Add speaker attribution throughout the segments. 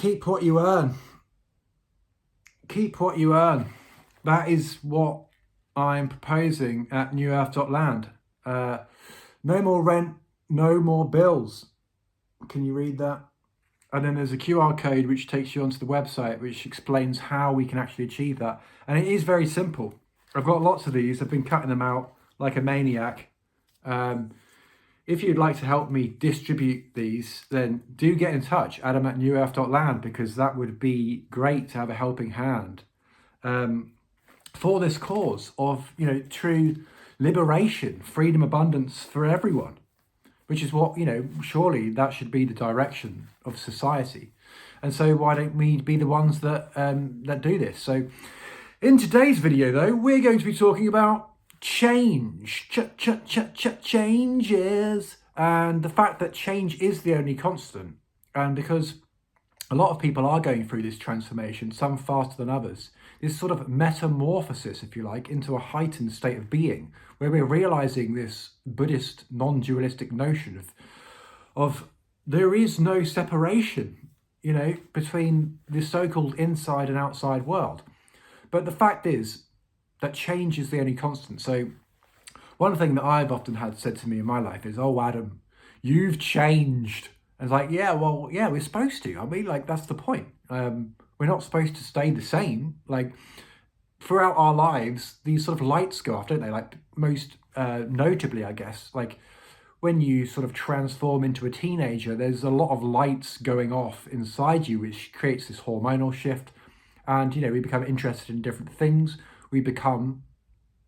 Speaker 1: Keep what you earn. Keep what you earn. That is what I'm proposing at newearth.land. No more rent, no more bills. Can you read that? And then there's a QR code which takes you onto the website, which explains how we can actually achieve that. And it is very simple. I've got lots of these. I've been cutting them out like a maniac. If you'd like to help me distribute these, then do get in touch, Adam at newearth.land, because that would be great to have a helping hand for this cause of, true liberation, freedom, abundance for everyone, which is what, surely that should be the direction of society. And so why don't we be the ones that do this? So in today's video, though, we're going to be talking about change, changes, and the fact that change is the only constant. And because a lot of people are going through this transformation, some faster than others, this sort of metamorphosis, if you like, into a heightened state of being, where we're realizing this Buddhist non-dualistic notion of there is no separation, between the so-called inside and outside world. But the fact is that change is the only constant. So one thing that I've often had said to me in my life is, "Oh, Adam, you've changed." And it's like, yeah, we're supposed to. I mean, that's the point. We're not supposed to stay the same. Throughout our lives, these sort of lights go off, don't they? Most notably, I guess, when you sort of transform into a teenager, there's a lot of lights going off inside you, which creates this hormonal shift. And, we become interested in different things. We become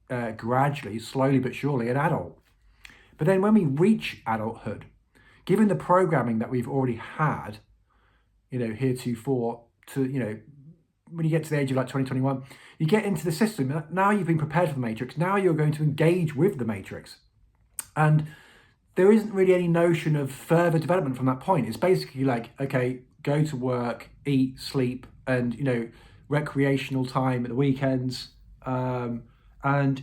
Speaker 1: gradually, slowly but surely, an adult. But then when we reach adulthood, given the programming that we've already had, heretofore, when you get to the age of 2021, you get into the system. Now you've been prepared for the matrix. Now you're going to engage with the matrix. And there isn't really any notion of further development from that point. It's basically okay, go to work, eat, sleep, and, recreational time at the weekends. And,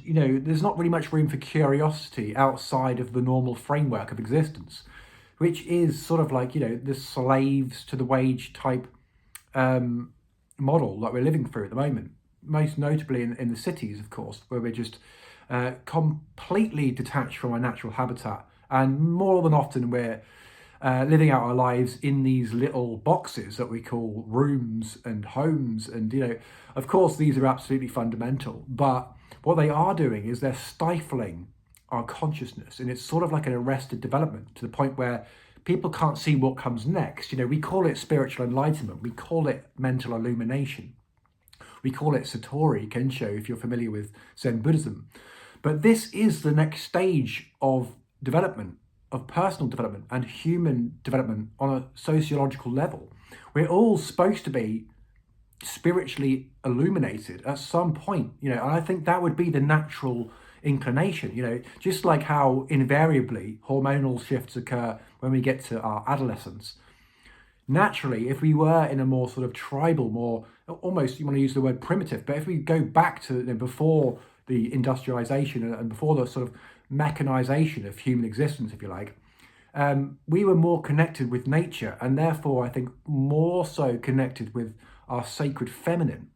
Speaker 1: there's not really much room for curiosity outside of the normal framework of existence, which is sort of the slaves to the wage type model that we're living through at the moment. Most notably in the cities, of course, where we're just completely detached from our natural habitat. And more than often, we're living out our lives in these little boxes that we call rooms and homes. And, of course, these are absolutely fundamental. But what they are doing is they're stifling our consciousness. And it's sort of like an arrested development to the point where people can't see what comes next. We call it spiritual enlightenment. We call it mental illumination. We call it Satori Kensho, if you're familiar with Zen Buddhism. But this is the next stage of development, of personal development and human development on a sociological level. We're all supposed to be spiritually illuminated at some point, and I think that would be the natural inclination, just like how invariably hormonal shifts occur when we get to our adolescence. Naturally, if we were in a more sort of tribal, more almost, you want to use the word primitive, but if we go back to before the industrialization and before the sort of mechanization of human existence, if you like, we were more connected with nature, and therefore I think more so connected with our sacred feminine,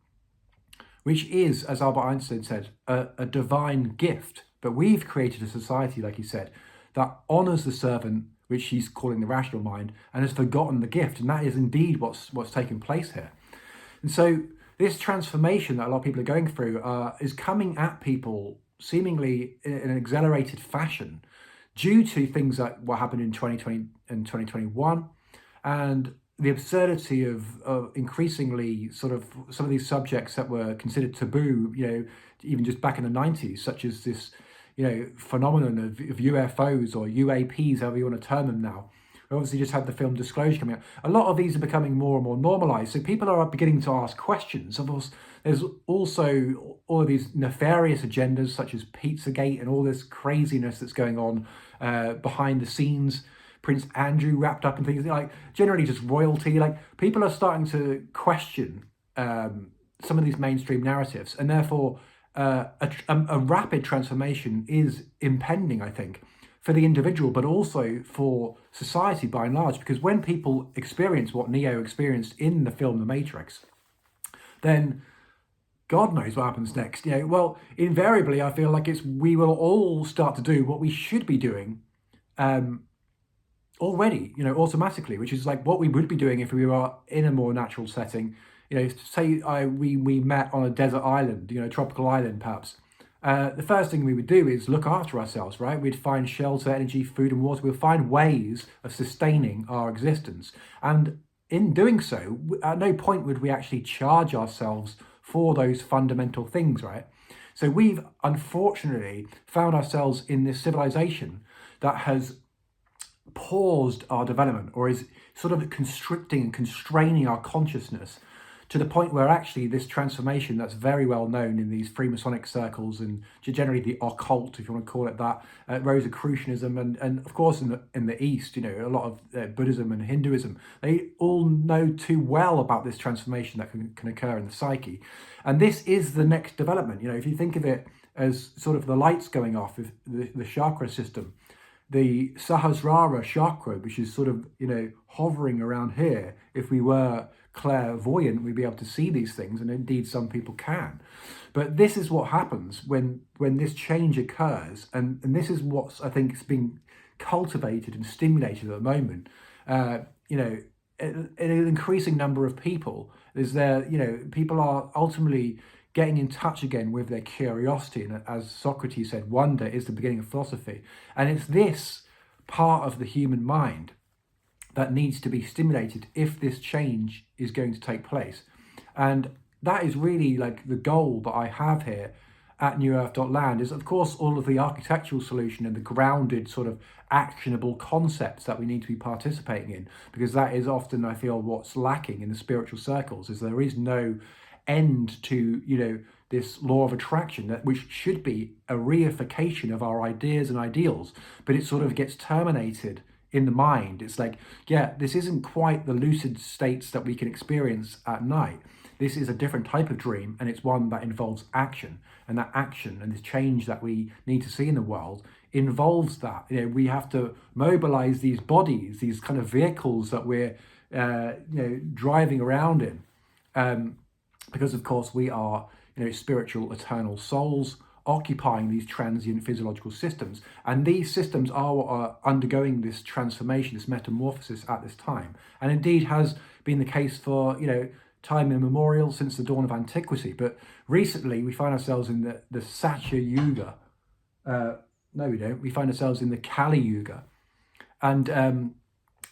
Speaker 1: which is, as Albert Einstein said, a divine gift. But we've created a society, like he said, that honors the servant, which he's calling the rational mind, and has forgotten the gift. And that is indeed what's taking place here. And so this transformation that a lot of people are going through is coming at people seemingly in an accelerated fashion due to things like what happened in 2020 and 2021, and the absurdity of increasingly sort of some of these subjects that were considered taboo, even just back in the 90s, such as this, phenomenon of UFOs or UAPs, however you want to term them now. We obviously just had the film Disclosure coming out. A lot of these are becoming more and more normalized. So people are beginning to ask questions. Of course, there's also all of these nefarious agendas, such as Pizzagate and all this craziness that's going on behind the scenes. Prince Andrew wrapped up in things generally just royalty. People are starting to question some of these mainstream narratives, and therefore a rapid transformation is impending, I think, for the individual, but also for society by and large. Because when people experience what Neo experienced in the film The Matrix, then God knows what happens next. Well, invariably, I feel like we will all start to do what we should be doing already, automatically, which is like what we would be doing if we were in a more natural setting. Say we met on a desert island, tropical island perhaps. The first thing we would do is look after ourselves, right? We'd find shelter, energy, food and water. We'll find ways of sustaining our existence. And in doing so, at no point would we actually charge ourselves for those fundamental things, right? So we've unfortunately found ourselves in this civilization that has paused our development, or is sort of constricting and constraining our consciousness to the point where actually this transformation that's very well known in these Freemasonic circles and generally the occult, if you want to call it that, Rosicrucianism, and of course in the East, a lot of Buddhism and Hinduism, they all know too well about this transformation that can occur in the psyche. And this is the next development. If you think of it as sort of the lights going off, if the chakra system, the Sahasrara chakra, which is sort of, hovering around here, if we were clairvoyant, we'd be able to see these things, and indeed some people can. But this is what happens when this change occurs, and this is what's, I think, is being cultivated and stimulated at the moment. An increasing number of people people are ultimately getting in touch again with their curiosity, and as Socrates said, wonder is the beginning of philosophy. And it's this part of the human mind that needs to be stimulated if this change is going to take place. And that is really like the goal that I have here at newearth.land, is of course all of the architectural solution and the grounded sort of actionable concepts that we need to be participating in, because that is often, I feel, what's lacking in the spiritual circles, is there is no end to this law of attraction, which should be a reification of our ideas and ideals, but it sort of gets terminated in the mind. It's like, this isn't quite the lucid states that we can experience at night. This is a different type of dream, and it's one that involves action, and that action and this change that we need to see in the world involves that. We have to mobilize these bodies, these kind of vehicles that we're driving around in, because of course we are spiritual eternal souls occupying these transient physiological systems, and these systems are what are undergoing this transformation, this metamorphosis at this time, and indeed has been the case for time immemorial, since the dawn of antiquity. But recently we find ourselves in the Satya Yuga. No, we don't. We find ourselves in the Kali Yuga, and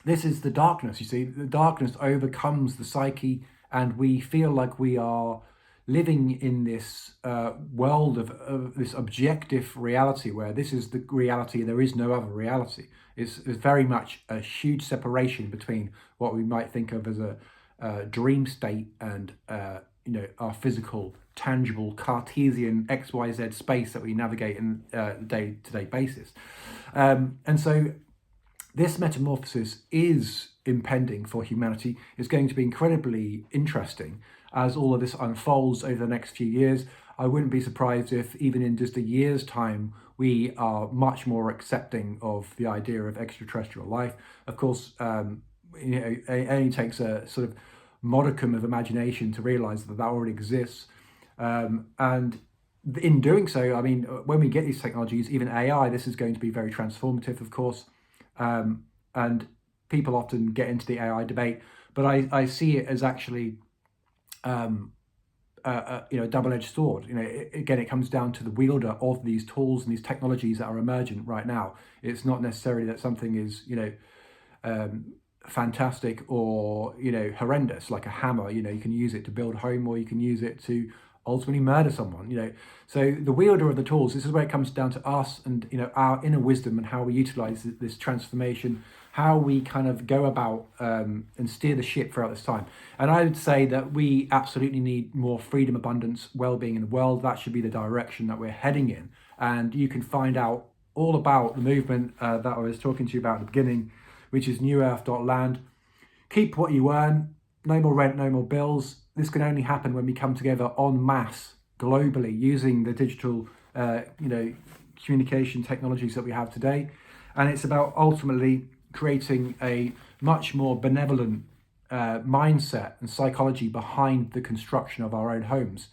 Speaker 1: this is the darkness. You see, the darkness overcomes the psyche, and we feel like we are living in this world of this objective reality, where this is the reality, there is no other reality. It's very much a huge separation between what we might think of as a dream state and our physical, tangible, Cartesian XYZ space that we navigate in day-to-day basis. And so this metamorphosis is impending for humanity. It's going to be incredibly interesting as all of this unfolds over the next few years. I wouldn't be surprised if even in just a year's time, we are much more accepting of the idea of extraterrestrial life. Of course, it only takes a sort of modicum of imagination to realize that already exists. And in doing so, I mean, when we get these technologies, even AI, this is going to be very transformative, of course. And people often get into the AI debate, but I see it as actually a double-edged sword. Again, it comes down to the wielder of these tools and these technologies that are emergent right now. It's not necessarily that something is fantastic or horrendous, like a hammer. You can use it to build a home, or you can use it to ultimately murder someone. So the wielder of the tools, this is where it comes down to us and our inner wisdom and how we utilize this transformation, how we kind of go about and steer the ship throughout this time. And I would say that we absolutely need more freedom, abundance, well-being in the world. That should be the direction that we're heading in. And you can find out all about the movement that I was talking to you about at the beginning, which is newearth.land. Keep what you earn. No more rent, no more bills. This can only happen when we come together en masse globally using the digital communication technologies that we have today. And it's about ultimately creating a much more benevolent mindset and psychology behind the construction of our own homes.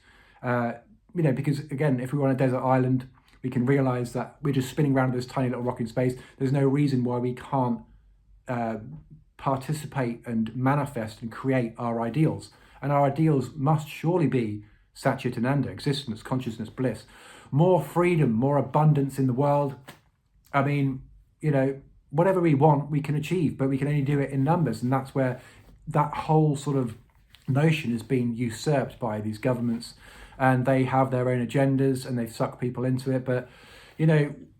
Speaker 1: Because again, if we were on a desert island, we can realize that we're just spinning around this tiny little rock in space. There's no reason why we can't participate and manifest and create our ideals. And our ideals must surely be Satya Tananda, existence, consciousness, bliss, more freedom, more abundance in the world. I mean, whatever we want, we can achieve, but we can only do it in numbers. And that's where that whole sort of notion is being usurped by these governments, and they have their own agendas and they suck people into it. But,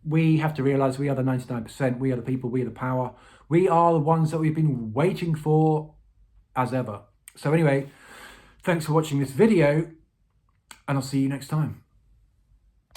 Speaker 1: we have to realize we are the 99%. We are the people, we are the power. We are the ones that we've been waiting for as ever. So anyway, thanks for watching this video, and I'll see you next time.